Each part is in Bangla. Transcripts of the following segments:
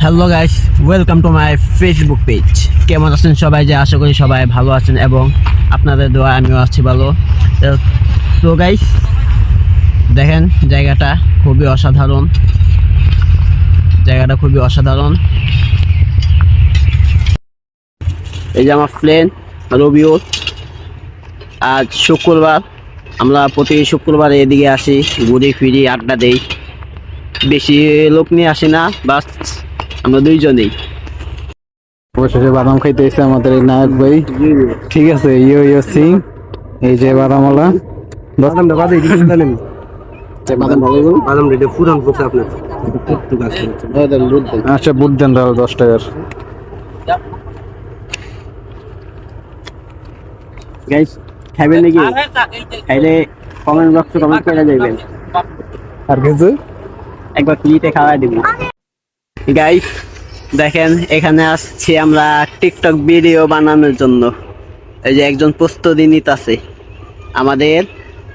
Hello guys, welcome to my Facebook page. কেমন আছেন সবাই? যে আশা করি সবাই ভালো আছেন এবং আপনাদের দোয়া আমিও আছি ভালো। সো গাইস, দেখেন জায়গাটা খুবই অসাধারণ। এই যে আমার ফ্রেন্ড রবিউল। আজ শুক্রবার, আমরা প্রতি শুক্রবার এদিকে আসি, ঘুরি ফিরি, আড্ডা দেই। বেশি লোক নিয়ে আসি না, বাস আমরা দুইজনেই। অবশেষে বাদাম খাইতে এসে আমাদের এই নায়ক ভাই। ঠিক আছে, ইয়ো ইয়ো সিং। এই যে বাদামওয়ালা বাদামটা বাদে দিকে জানেন বাদাম ভালো গো, বাদাম রেডি পুরান বক্স আপনার একটু গাছ আছে। আচ্ছা, বুট দেন তাহলে 10 টাকার। গাইস খাবেন নাকি? খাইলে কমেন্ট বক্সে কমেন্ট করে যাবেন, আর কিছু একবার ফ্রিতে খাওয়াই দিব। গাইস দেখেন, এখানে আসছি আমরা টিকটক ভিডিও বানানোর জন্য। এই যে একজন প্রস্তুতি নিতেছে আমাদের,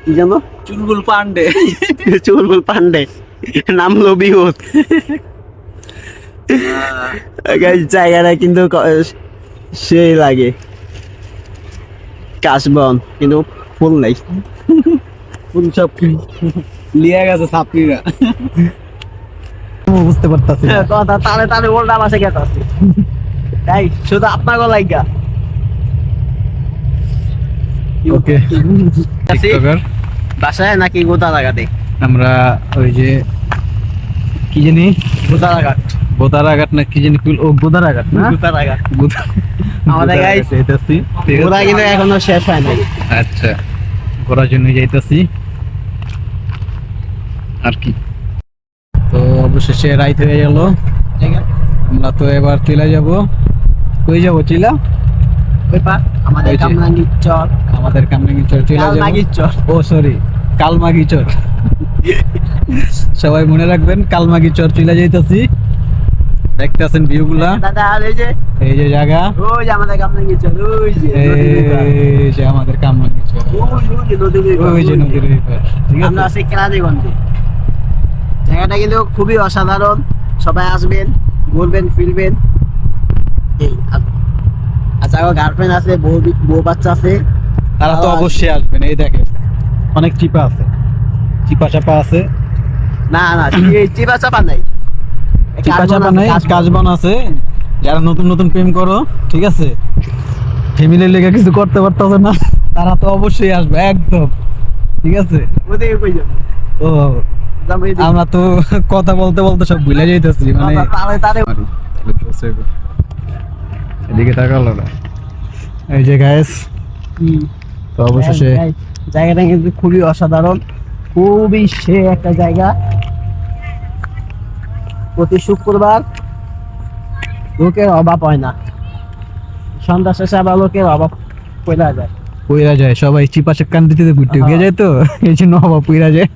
কি জানো, চুলবুল পান্ডে নাম লবিউত। গাইস জায়গাটা কিন্তু সেই লাগে, কাশবন, কিন্তু ফুল নাই। ফুল সব লিয়ে গেছে ছাত্রীরা। বুঝতে পারতাছি না কথা তালে ওল্টা মাসে গেছে আছে। তাই শুধু আপনার লাইগা। ওকে, টিকটকার বাসায় নাকি গোদারাঘাটে? আমরা ওই যে কি জানি বোতারাঘাট না কি জানি, ও বোতারাঘাট না, গোদারাঘাট। আমাদের গাইস যাইতাছি। ঘোরা কিন্তু এখনো শেষ হয় নাই। আচ্ছা, ঘোরার জন্য যাইতাছি আর কি। তো অবশেষে রাইত হয়ে গেল, আমরা তো এবার চলে যাব। কই যাব? চিলা আমাদের ওই যে কামরাঙ্গীর চর, আমাদের কামরাঙ্গীরচর চলে যাব। কালমাগীর চর। ও সরি, কালমাগীরচর। সবাই মনে রাখবেন, কালমাগীরচর চলে যাইতাছি। দেখতেছেন ভিউগুলা, দাদা আর এই যে জায়গা, ওই যে আমাদের কামরাঙ্গীর চর, ওই যে এই যে আমাদের কামরাঙ্গীরচর, ওই যে নদীর ওই পার। ঠিক আমরা আছে, আছি কেরানীগঞ্জে। জায়গাটা কিন্তু খুবই অসাধারণ, সবাই আসবেন, ঘুরবেন ফিরবেন। এই আচ্ছা, আমার গার্লফ্রেন্ড আছে, বউ বাচ্চা আছে, তারা তো অবশ্যই আসবেন। এই দেখেন অনেক চিপা আছে, চিপা চাপা আছে। না চিপা চাপা নাই, চিপা চাপা নাই, কাশবন আছে। যারা নতুন নতুন প্রেম করো, ঠিক আছে, ফ্যামিলির লেগে কিছু করতে পারতেছে না, তারা তো অবশ্যই আসবে একদম। ঠিক আছে, ওদিকে কই যাবো? ও আমরা তো কথা বলতে বলতে সব ভুলে যাইতেছি। মানে এদিকে তাকালো না। এই যে গাইস, তো অবশেষে জায়গাটা কিন্তু খুবই অসাধারণ, খুবই সে একটা জায়গা। প্রতি শুক্রবার লোকের অভাব হয় না, সন্ধ্যা শেষে আবার লোকের অভাব পড়া যায়। পইরা যায়, সবাই চিপা কান দিতে ঘুরতে গিয়ে যায়, তো এই জন্য অভাব পইরা যায়।